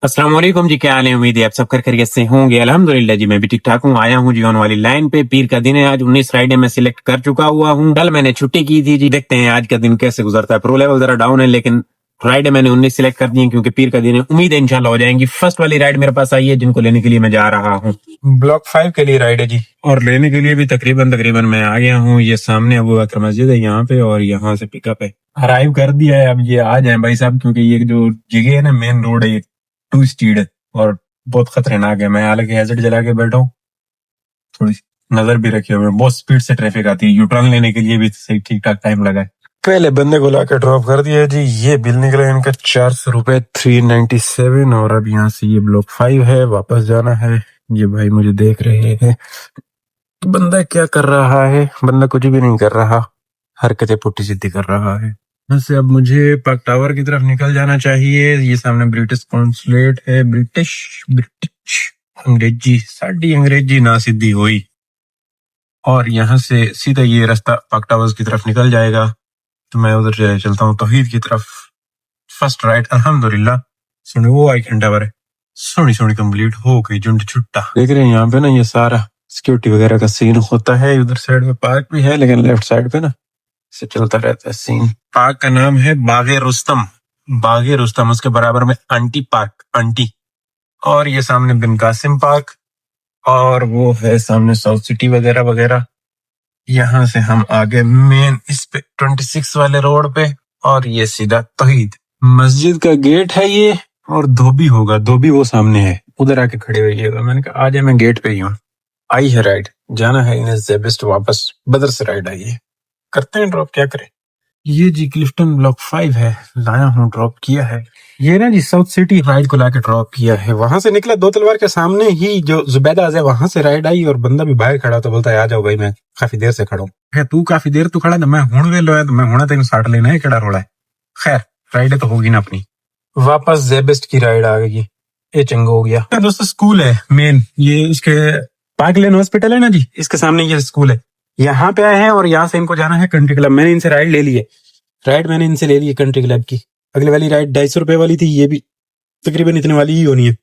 अस्सलाम वालेकुम जी, क्या हाल है? उम्मीद है आप सब खैरियत से होंगे। अल्हम्दुलिल्लाह जी, मैं भी ठीक ठाक हूँ। आया हूँ जी ऑन वाली लाइन पे। पीर का दिन है आज, 19 फ्राइडे में सिलेक्ट कर चुका हुआ हूँ। कल मैंने छुट्टी की थी जी, देखते हैं आज का दिन कैसे गुजरता है। प्रो लेवल जरा डाउन है, लेकिन फ्राइडे मैंने 19 सिलेक्ट कर दिए क्योंकि पीर का दिन है। उम्मीद है इंशाल्लाह हो जाएंगी। फर्स्ट वाली राइड मेरे पास आई है, जिनको लेने के लिए मैं जा रहा हूँ। ब्लॉक 5 के लिए राइड है जी, और लेने के लिए भी तकरीबन मैं आ गया हूँ। ये सामने अबू बकर मस्जिद है यहाँ पे, और यहाँ से पिकअप है। अराइव कर दिया है। अब ये आ जाए भाई साहब, क्योंकि ये जो जगह है ना, मेन रोड है, ये 2 स्पीड है और बहुत खतरनाक है। मैं हालांकि हैजर्ड जला के बैठा हूँ, थोड़ी नजर भी रखे हुए। बहुत स्पीड से ट्रैफिक आती है। यूटर्न लेने के लिए भी सही ठीक ठाक टाइम लगा है। पहले बंदे को लाके ड्रॉप कर दिया जी। ये बिल निकला इनका 400 रुपए, 397। और अब यहाँ से ये ब्लॉक 5 है, वापस जाना है। ये भाई मुझे देख रहे हैं। बंदा क्या कर रहा है? बंदा कुछ भी नहीं कर रहा, हरकतें पुट्टी सीधी कर रहा है। यहाँ से अब मुझे पाक टावर की तरफ निकल जाना चाहिए। ये सामने ब्रिटिश कॉन्सुलेट है। ब्रिटिश अंग्रेजी, साड़ी अंग्रेजी ना सीधी हुई। और यहाँ से सीधा ये रास्ता पाक टावर्स की तरफ निकल जाएगा, तो मैं उधर चलता हूँ तौहीद की तरफ। फर्स्ट राइड अल्हम्दुलिल्लाह। सुनी वो आइकन टावर है, सोनी कंप्लीट हो गई। झुंड छुट्टा देख रहे हैं यहाँ पे ना, ये सारा सिक्योरिटी वगैरह का सीन होता है। उधर साइड में पार्क भी है, लेकिन लेफ्ट साइड पे ना से चलता रहता है सीन। पार्क का नाम है बागे रुस्तम। बागे रुस्तम, उसके बराबर में आंटी पार्क, आंटी। और ये सामने बिन कासिम पार्क, और वो है सामने साउथ सिटी वगैरह वगैरह। यहाँ से हम आगे मेन इस पे 26 वाले रोड पे, और ये सीधा तौहीद मस्जिद का गेट है ये। और धोबी होगा, धोबी वो सामने है, उधर आके खड़े होइएगा। मैंने कहा आज मैं गेट पे ही हूँ। आई है राइड, जाना है इन्हें जेबिस्ट वापस। बदर से राइड आई है, करते हैं ड्रॉप, क्या करें। ये जी क्लिफ्टन ब्लॉक 5 है, लाया हूँ, ड्रॉप किया है। ये ना जी साउथ सिटी राइड को लाके ड्रॉप किया है। वहां से निकला, दो तलवार के सामने ही जो जुबैदा है, वहां से राइड आई। और बंदा भी बाहर खड़ा, तो बोलता है आ जाओ भाई, मैं काफी देर से खड़ा हूँ। तू काफी देर तू खड़ा, मैं हूं वेलो है, तो मैं होना तेन साठ लेना है, केड़ा रोला है। खैर राइड तो होगी ना अपनी। वापस जेबिस्ट की राइड आ गई, ये चंगा हो गया। दोस्तों स्कूल है मेन, ये उसके पार्क लेन हॉस्पिटल है ना जी, इसके सामने ये स्कूल है। यहाँ पे आए हैं और यहाँ से इनको जाना है कंट्री क्लब। मैंने इनसे राइड ले ली है, राइड मैंने इनसे ले ली है कंट्री क्लब की। अगले वाली राइड 250 रुपए वाली थी, ये भी तकरीबन इतने वाली ही होनी है।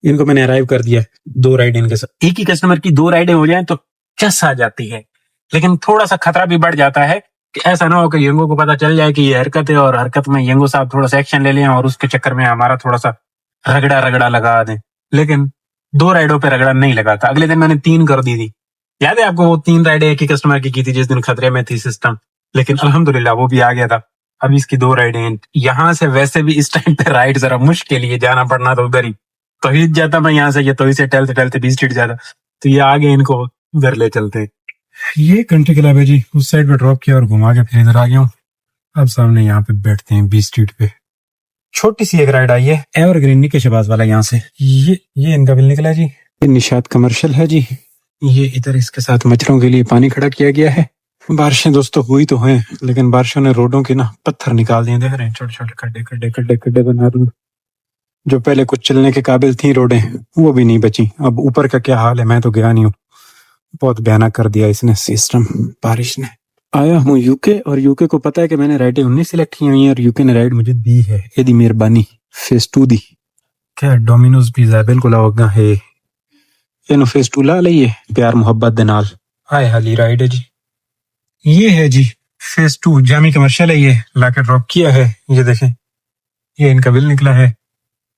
इनको मैंने अराइव कर दिया। 2 राइड इनके साथ, एक ही कस्टमर की 2 राइडें हो जाएं तो चस आ जाती है। लेकिन थोड़ा सा खतरा भी बढ़ जाता है कि ऐसा ना हो कि यंगो को पता चल जाए कि ये हरकत है, और हरकत में यंगो साहब थोड़ा सा एक्शन ले लें और उसके चक्कर में हमारा थोड़ा सा रगड़ा लगा दें। लेकिन 2 राइडों पे रगड़ा नहीं लगा था। अगले दिन मैंने 3 कर दी थी। याद है आपको वो 3 राइडें एक ही कस्टमर की थी जिस दिन खतरे में थी सिस्टम, लेकिन अल्हम्दुलिल्लाह वो भी आ गया था। अब इसकी 2 राइडें। यहाँ से वैसे भी इस टाइम पे राइड जरा मुश्किल ही जाना पड़ना, तो उधर ही तौहीद जाता मैं, यहाँ से ये तौहीद से टहलते 20 स्ट्रीट जाता, तो ये आगे इनको उधर ले चलते। ये कंट्री क्लब है जी, उस साइड पे ड्रॉप किया और घुमा के फिर इधर आ गया हूँ। अब सामने यहाँ पे बैठते हैं 20 स्ट्रीट पे। छोटी सी एक राइड आई है, एवरग्रीन के शबाज वाला। यहाँ से ये इनका बिल निकला जी। ये निशात कमर्शियल है जी। ये इधर इसके साथ मच्छरों के लिए पानी खड़ा किया गया है। बारिशें दोस्तों हुई तो हैं, लेकिन बारिशों ने रोडों के ना पत्थर निकाल दिए। देख रहे हैं छोटे छोटे खड्डे बना रहे। जो पहले कुछ चलने के काबिल थी रोडें, वो भी नहीं बची। अब ऊपर का क्या हाल है मैं तो गया नहीं हूँ, बहुत भयानक कर दिया इसने सिस्टम बारिश ने। आया हूँ यूके, और यूके को पता है कि मैंने राइडें 19 सिलेक्ट की हुई है, और यूके ने राइड मुझे दी है। एदी मेहरबानी, फेस 2 दी। क्या डोमिनोज पिज़्ज़ा बिल्कुल आवगा है। ਇਹਨੂੰ फेस 2 ला ਲਈਏ प्यार मोहब्बत ਦੇ ਨਾਲ। हाय हाली राइड है जी। ये है जी फेस 2 जामी कमर्शियल है। ये लाके ड्रॉप किया है, ये देखें, ये इनका बिल निकला है।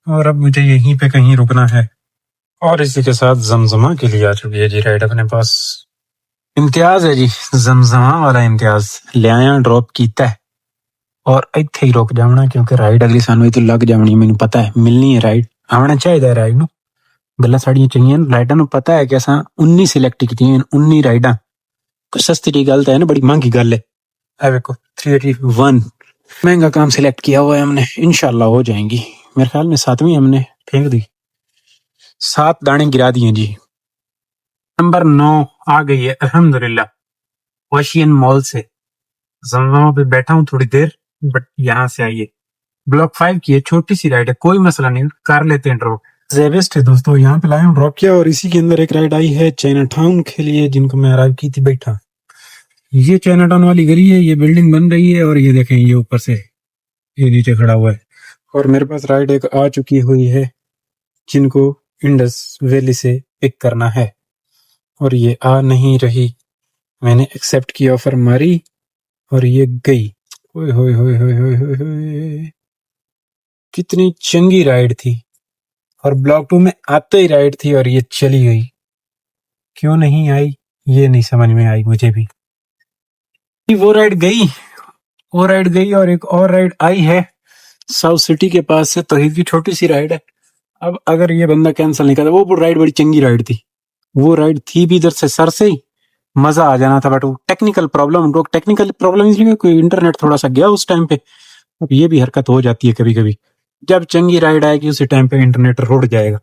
और अब मुझे यहीं पे कहीं रुकना है। और इसी के साथ जमजमा के लिए आ चुकी है जी राइड अपने पास। इम्तियाज है जी, जमजमा वाला इम्तियाज ले आया, ड्रॉप कीता है, और इत्थे ही रुक जावना क्योंकि राइड अगली सानू तो लग जावनी। मैनू पता है मिलनी है राइड, आना चाहिए राइड नू। गल्लां साड़ियां चाहिए राइडां नू। पता है कि असां 19 सिलेक्ट कीतियां, 19 राइडां। कोई सस्ती दी गल तो है ना, बड़ी महंगी गल है। आ देखो 381 महंगा काम सिलेक्ट किया हुआ है हमने, इंशाल्लाह हो जाएंगी। मेरे ख्याल में 7वीं हमने फेंक दी, 7 दाने गिरा दिए जी। नंबर 9 आ गई है अल्हम्दुलिल्लाह। ओशियन मॉल से जमजमा पे बैठा हूँ थोड़ी देर, बट यहाँ से आइए। ब्लॉक 5 की है, छोटी सी राइड है, कोई मसला नहीं, कर लेते हैं ड्रॉप। जेबेस्ट है दोस्तों, यहाँ पे लाया हूँ, ड्रॉप किया। और इसी के अंदर एक राइड आई है चाइना टाउन के लिए, जिनको मैं अराइव की थी बैठा। ये चाइना टाउन वाली गली है, ये बिल्डिंग बन रही है, और ये देखें ये ऊपर से ये नीचे खड़ा हुआ है। और मेरे पास राइड एक आ चुकी हुई है जिनको इंडस वैली से पिक करना है और ये आ नहीं रही। मैंने एक्सेप्ट की ऑफर मारी और ये गई। ओए होए होए होए होए होए होए। कितनी चंगी राइड थी और ब्लॉक 2 में आते ही राइड थी और ये चली गई। क्यों नहीं आई ये नहीं समझ में आई मुझे भी। वो राइड गई, वो राइड गई और एक और राइड आई है साउथ सिटी के पास से। तोहीद की छोटी सी राइड है। अब अगर ये बंदा कैंसिल नहीं करता, वो राइड बड़ी चंगी राइड थी। वो राइड थी भी इधर से सर से ही मजा आ जाना था, बट वो टेक्निकल प्रॉब्लम इसलिए कोई इंटरनेट थोड़ा सा गया उस टाइम पे। अब ये भी हरकत हो जाती है कभी कभी। जब चंगी राइड आएगी उसी टाइम पे इंटरनेट रुड़ जाएगा।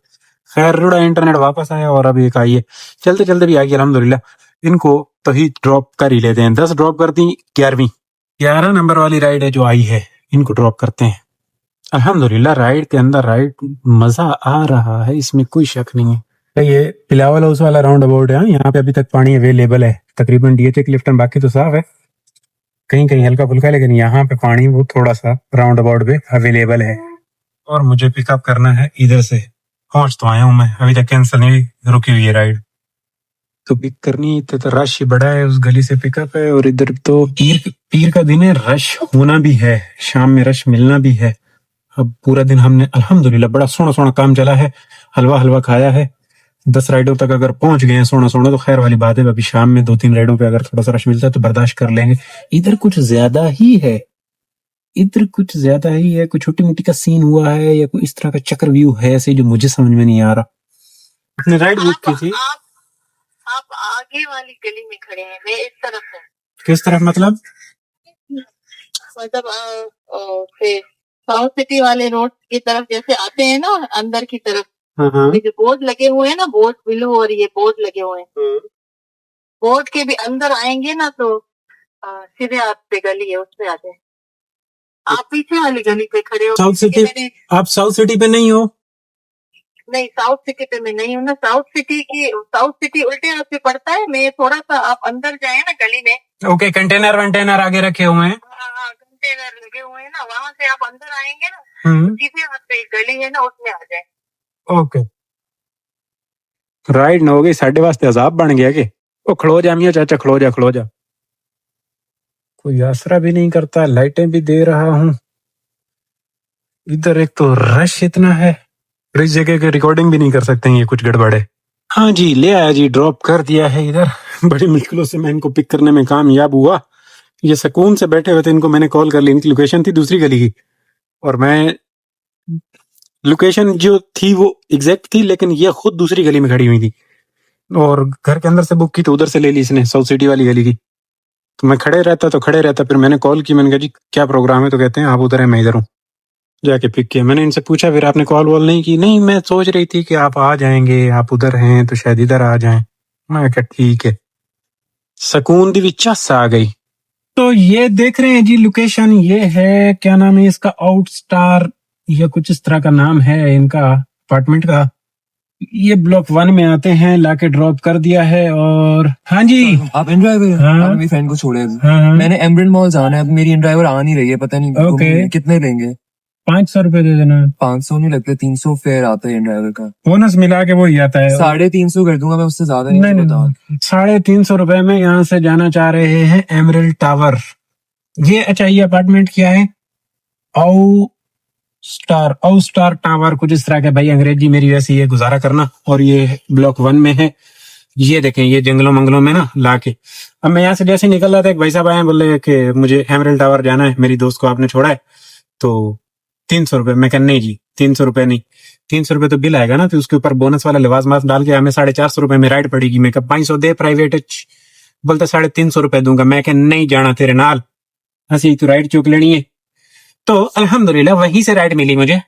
खैर रुड़ा इंटरनेट वापस आया और अब एक आई है, चलते चलते भी आ गई अल्हम्दुलिल्लाह। इनको तो ही ड्रॉप कर ही लेते हैं। 10 ड्रॉप कर दी, 11 नंबर वाली राइड है जो आई है, इनको ड्रॉप करते हैं। अल्हम्दुलिल्लाह राइड के अंदर राइड मजा आ रहा है, इसमें कोई शक नहीं है। ये पिलावल हाउस वाला राउंड अबाउट है। यहाँ पे अभी तक पानी अवेलेबल है तकरीबन। डीएचए क्लिफ्टन बाकी तो साफ है, कहीं कहीं हल्का फुल्का, लेकिन यहाँ पे पानी वो थोड़ा सा राउंड अबाउट पे अवेलेबल है। और मुझे पिकअप करना है इधर से। पहुंच तो आया हूँ मैं, अभी तक कैंसिल नहीं रुकी हुई है राइड, तो पिक करनी है। तो रश ही बड़ा है, उस गली से पिकअप है। और इधर तो पीर का दिन है, रश होना भी है, शाम में रश मिलना भी है। अब पूरा दिन हमने अल्हम्दुलिल्लाह बड़ा सोना सोना काम चला है, हलवा खाया है। 10 राइडों तक अगर पहुंच गए हैं सोना सोना तो खैर वाली बात है। अभी शाम में 2-3 राइडों पे अगर थोड़ा सा रश मिलता है तो बर्दाश्त कर लेंगे। इधर कुछ ज्यादा ही है, इधर कुछ ज्यादा ही है। कोई छोटी मोटी का सीन हुआ है या कोई इस तरह का चक्र व्यू है ऐसे जो मुझे समझ में नहीं आ रहा। अपने राइड बुक की थी। आप आगे वाली गली में खड़े हैं, मैं इस तरफ हूँ। किस तरफ मतलब साउथ सिटी वाले रोड की तरफ जैसे आते हैं ना अंदर की तरफ, हाँ। जो बोर्ड लगे हुए हैं ना, बोर्ड बिलो और ये बोर्ड लगे हुए हैं, बोर्ड के भी अंदर आएंगे ना तो सीधे आप पे गली है, उसपे आ जाए। आप पीछे वाली गली पे खड़े हो। साउथ सिटी, आप साउथ सिटी पे नहीं हो? नहीं, साउथ सिटी पे मैं नहीं हूँ ना। साउथ सिटी उल्टे हाथ पे पड़ता है। मैं थोड़ा सा आप अंदर जाए ना गली में। ओके, कंटेनर आगे रखे हुए हैं। हाँ, कंटेनर लगे हुए हैं ना, वहाँ से आप अंदर आएंगे ना, सीधे हाथ पे गली है ना, उसमें आ जाए। ओके, राइड न हो गई, साढ़े वास्ते अजाब बन गया कि ओ खड़ो जा मियां चाचा, खड़ो जा। कोई आसरा भी नहीं करता, लाइटें भी दे रहा हूँ। इधर एक तो रश इतना है, इस जगह के रिकॉर्डिंग भी नहीं कर सकते हैं, ये कुछ गड़बड़ है। हाँ जी, ले आया जी, ड्रॉप कर दिया है इधर। बड़ी मुश्किलों से मैं इनको पिक करने में कामयाब हुआ। ये सुकून से बैठे हुए थे, इनको मैंने कॉल कर ली। इनकी लोकेशन थी दूसरी गली की और मैं लोकेशन जो थी वो एग्जैक्ट थी, लेकिन ये खुद दूसरी गली में खड़ी हुई थी और घर के अंदर से बुक की तो उधर से ले ली इसने, साउथ सिटी वाली गली की। तो मैं खड़े रहता। फिर मैंने कॉल की, मैंने कहा जी क्या प्रोग्राम है? तो कहते हैं आप उधर है, मैं इधर हूँ। जाके पिक किया। मैंने इनसे पूछा फिर आपने कॉल वॉल नहीं की? नहीं, मैं सोच रही थी कि आप आ जाएंगे, आप उधर हैं तो शायद इधर आ जाएं। मैं कहा ठीक है। सुकून दी भी चस आ गई। तो ये देख रहे हैं जी लोकेशन, ये है, क्या नाम है इसका, आउट स्टार या कुछ इस तरह का नाम है इनका अपार्टमेंट का। ये ब्लॉक 1 में आते हैं, लाके ड्रॉप कर दिया है। और हाँ जी, आप इन ड्राइवर? हाँ? आप मेरी फ्रेंड को छोड़े। हाँ। मैंने एमरल्ड मॉल जाना है, अब मेरी इन ड्राइवर आ नहीं रही है, पता नहीं ओके। कितने लेंगे? 500 रुपए दे देना। 500 नहीं लगते, 300 फेयर आता है इन ड्राइवर का। बोनस मिला के वो ही आता है। 350 कर दूंगा मैं, उससे ज्यादा नहीं। 350 रुपए में यहाँ से जाना चाह रहे हैं एमरल्ड टावर। ये अच्छा, ये अपार्टमेंट क्या है? आउ स्टार टावर, कुछ इस तरह के। भाई अंग्रेजी मेरी वैसी है, गुजारा करना। और ये ब्लॉक 1 में है। ये देखें, ये जंगलों मंगलों में ना लाके। अब मैं यहाँ से जैसे निकल रहा था, एक भाई साहब आए, बोले कि मुझे एमरल्ड टावर जाना है, मेरी दोस्त को आपने छोड़ा है तो 300 रुपए। मैं कहना नहीं जी, 300 रुपए नहीं, 300 रुपए तो बिल आएगा ना, तो उसके ऊपर बोनस वाला लिवास मास डाल के हमें 450 रुपए में राइड पड़ेगी। मैं कहा 500 दे प्राइवेट। बोलता 350 रुपए दूंगा। मैं कह नहीं जाना तेरे नाल, हंसी तू राइड चूक लेनी है। तो अल्हम्दुलिल्लाह वहीं से राइड मिली मुझे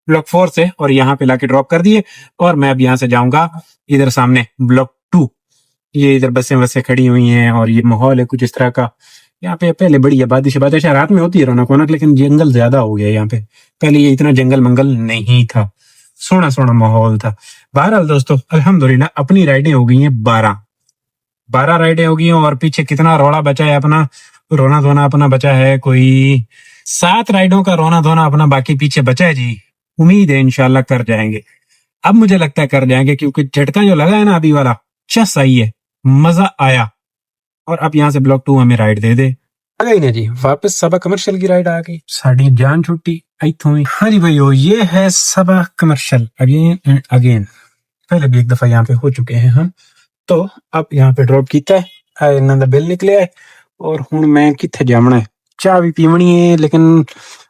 ब्लॉक 4 से और यहाँ पे लाके ड्रॉप कर दिए। और मैं अब यहाँ से जाऊंगा इधर सामने ब्लॉक 2। ये इधर बसें खड़ी हुई हैं और ये माहौल है कुछ इस तरह का। यहाँ पे पहले बड़ी आबादी शबादी शायद रात में होती है रौनक वौनक, लेकिन जंगल ज्यादा हो गया यहाँ पे। पहले ये इतना जंगल मंगल नहीं था, सोना सोना माहौल था। बहरहाल दोस्तों, अल्हम्दुलिल्लाह अपनी राइडें हो गई हैं 12 राइडें हो गई हैं। और पीछे कितना रोना धोना अपना बचा है, कोई 7 राइडों का रोना धोना अपना बाकी पीछे बचा है जी। उम्मीद है इंशाल्लाह कर जाएंगे। अब मुझे लगता है कर जाएंगे क्योंकि झटका जो लगा है ना अभी वाला, चस आई है, मजा आया। और अब यहाँ से ब्लॉक 2 हमें राइड दे दे। आ गई ना जी, वापस सबा कमर्शियल की राइड आ गई, साड़ी जान छुट्टी आई थोड़ी। हाँ जी भाइयों, ये है सबा कमर्शियल अगेन एंड अगेन। पहले भी एक दफा यहाँ पे हो चुके हैं हम, तो अब यहाँ पे ड्रॉप किया है, इन्हों का बिल निकले है और हुण मैं किथे जामना है। चाय भी पीवनी है, लेकिन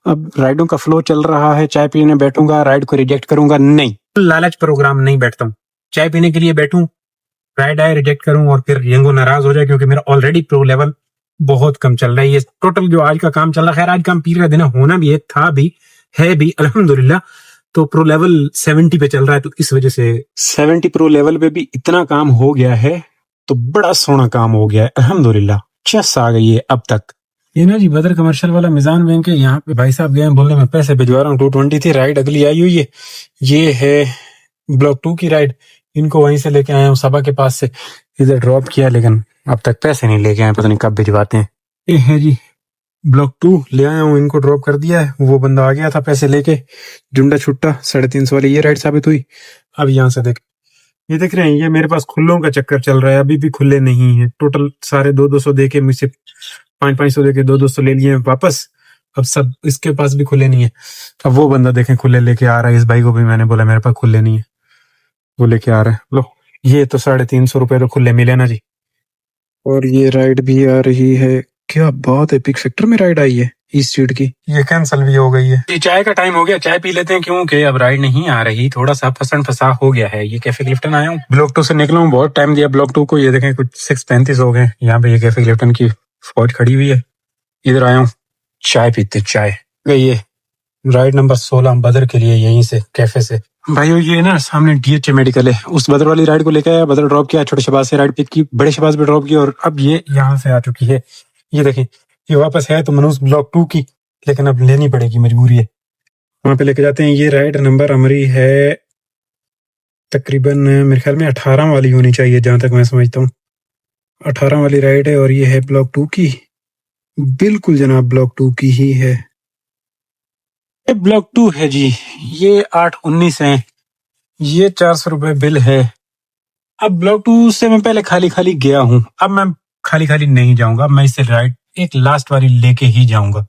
अब राइडों का फ्लो चल रहा है। चाय पीने बैठूंगा, राइड को रिजेक्ट करूंगा नहीं, लालच प्रोग्राम नहीं बैठता हूँ। चाय पीने के लिए बैठूं, राइड आए रिजेक्ट करूं और फिर यंगो नाराज हो जाए क्योंकि मेरा ऑलरेडी प्रो लेवल बहुत कम चल रहा है। ये टोटल जो आज का काम चल रहा है, खैर आज काम पीर का दिन होना भी है, था भी, है भी अल्हम्दुलिल्लाह। तो प्रो लेवल 70 पे चल रहा है, तो इस वजह से 70 प्रो लेवल पे भी इतना काम हो गया है, तो बड़ा सोना काम हो गया है अल्हम्दुलिल्लाह। चस आ गई है अब तक। ये ना जी बदर कमर्शियल वाला मिजान बैंक है, यहाँ पे भाई साहब गए बोलने में पैसे भिजवा रहा हूँ। 220 थी राइड, अगली आई हुई है, ये है ब्लॉक 2 की राइड। इनको वहीं से लेके आया हूँ, सबा के पास से इधर ड्रॉप किया, लेकिन अब तक पैसे नहीं लेके आए, पता नहीं कब भिजवाते हैं। ये है जी ब्लॉक 2 ले आया हूँ, इनको ड्रॉप कर दिया है। वो बंदा आ गया था पैसे लेके, जुंडा छुट्टा 350 वाली ये राइड साबित हुई। अब यहाँ से ये देख रहे हैं, ये मेरे पास खुल्लों का चक्कर चल रहा है, अभी भी खुले नहीं है। टोटल सारे 200 दे के मुझसे 500 दे के 200 ले लिए वापस। अब सब इसके पास भी खुले नहीं है। अब वो बंदा देखें खुले लेके आ रहा है, इस भाई को भी मैंने बोला मेरे पास खुले नहीं है, वो लेके आ रहा है। लो ये तो 350 रुपए तो खुले मिले ना जी। और ये राइड भी आ रही है, क्या बात है, पिक फैक्टर में राइड आई है इस सीट की। ये कैंसिल भी हो गई है। ये चाय का टाइम हो गया, चाय पी लेते हैं क्योंकि अब राइड नहीं आ रही, थोड़ा सा फंसा हो गया है। ये कैफे क्लिफ्टन आया हूँ, ब्लॉक 2 से निकला हूँ, बहुत टाइम दिया ब्लॉक 2 को। ये देखें कुछ 6:35 हो गए। यहाँ पे ये कैफे क्लिफ्टन की फौज खड़ी हुई है, इधर आया हूँ, चाय पीते। चाय गई है राइड नंबर 16 बदर के लिए, यहीं से कैफे से। भाइयों ये ना सामने DHA मेडिकल है, उस बदर वाली राइड को लेकर आया, बदर ड्रॉप किया, छोटे शबाज से राइड पिक की, बड़े शबाज पे ड्रॉप किया, और अब ये यहाँ से आ चुकी है। ये देखें, ये वापस है तो मनूस ब्लॉक 2 की, लेकिन अब लेनी पड़ेगी, मजबूरी है। वहां पे लेके जाते हैं। ये राइड नंबर हमारी है तकरीबन मेरे ख्याल में 18 वाली होनी चाहिए, जहां तक मैं समझता हूँ 18 वाली राइड है। और ये है ब्लॉक 2 की, बिल्कुल जनाब ब्लॉक 2 की ही है। ब्लॉक 2 है जी, ये 8:19 है, ये 400 रुपए बिल है। अब ब्लॉक 2 से मैं पहले खाली खाली गया हूँ, अब मैं खाली खाली नहीं जाऊंगा, मैं इसे राइड एक लास्ट वाली लेके ही जाऊंगा,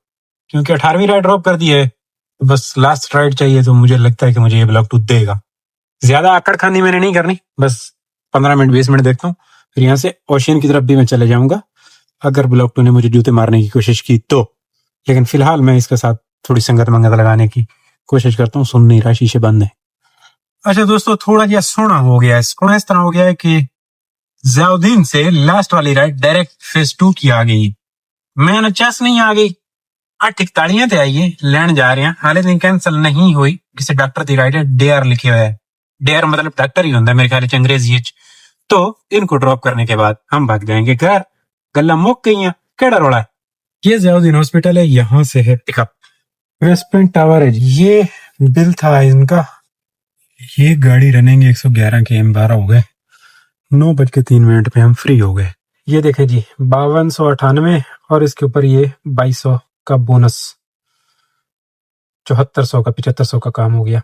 क्योंकि 18वीं राइड ड्रॉप कर दी है, तो बस लास्ट राइड चाहिए। तो मुझे लगता है कि मुझे ये ब्लॉक 2 देगा। ज्यादा आकड़ खानी मैंने नहीं करनी, बस 15 मिनट 20 मिनट देखता हूँ, फिर यहाँ से ओशियन की तरफ भी मैं चले जाऊंगा अगर ब्लॉक 2 ने मुझे जूते मारने की कोशिश की तो। लेकिन फिलहाल मैं इसके साथ थोड़ी संगत मंगत लगाने की कोशिश करता हूँ। सुन नहीं रहा, शीशे बंद है। अच्छा दोस्तों, थोड़ा जिहा सोना हो गया है, सोना इस तरह हो गया है कि ज़ियाउद्दीन से लास्ट वाली राइड डायरेक्ट फेज 2 की आ गई। मैं 49 नहीं आ गई, 8:41 ते आई है, लैन जा रहे हैं, हाले दिन कैंसिल नहीं हुई। किसी डॉक्टर की राइड है, डेयर लिखे हुआ है, डेयर मतलब डॉक्टर ही होता है मेरे ख्याल अंग्रेजी। तो इनको ड्रॉप करने के बाद हम भाग जाएंगे घर, गल्ला मुक गई है, केड़ा रोड़ा है। ये ज़ियाउद्दीन हॉस्पिटल है, यहाँ से है पिकअप। वेस्ट पॉइंट टावर है, ये बिल था इनका। ये गाड़ी रनिंग 111 km 12 हो गए, 9:03 पे हम फ्री हो गए। ये देखे जी 5298, और इसके ऊपर ये 2200 का बोनस, 7400 का 7500 का काम हो गया।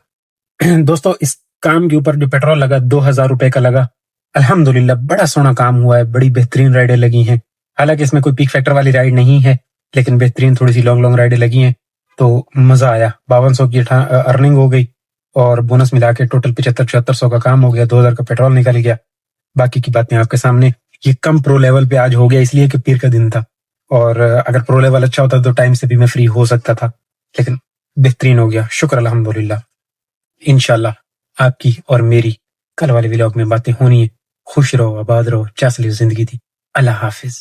दोस्तों इस काम के ऊपर जो पेट्रोल लगा 2000 रुपए का लगा। अल्हम्दुलिल्लाह बड़ा सोना काम हुआ है, बड़ी बेहतरीन राइडें लगी हैं। हालांकि इसमें कोई पीक फैक्टर वाली राइड नहीं है, लेकिन बेहतरीन थोड़ी सी लॉन्ग राइडें लगी हैं, तो मजा आया। 5200 की अर्निंग हो गई और बोनस मिला के टोटल 7500 का काम हो गया, 2000 का पेट्रोल निकल गया। बाकी की बातें आपके सामने। ये कम प्रो लेवल पे आज हो गया इसलिए कि पीर का दिन था, और अगर प्रो लेवल अच्छा होता तो टाइम से भी मैं फ्री हो सकता था, लेकिन बेहतरीन हो गया, शुक्र अल्हम्दुलिल्लाह। इंशाल्लाह आपकी और मेरी कल वाले व्लॉग में बातें होनी है। खुश रहो, आबाद रहो, चासली जिंदगी थी। अल्लाह हाफिज।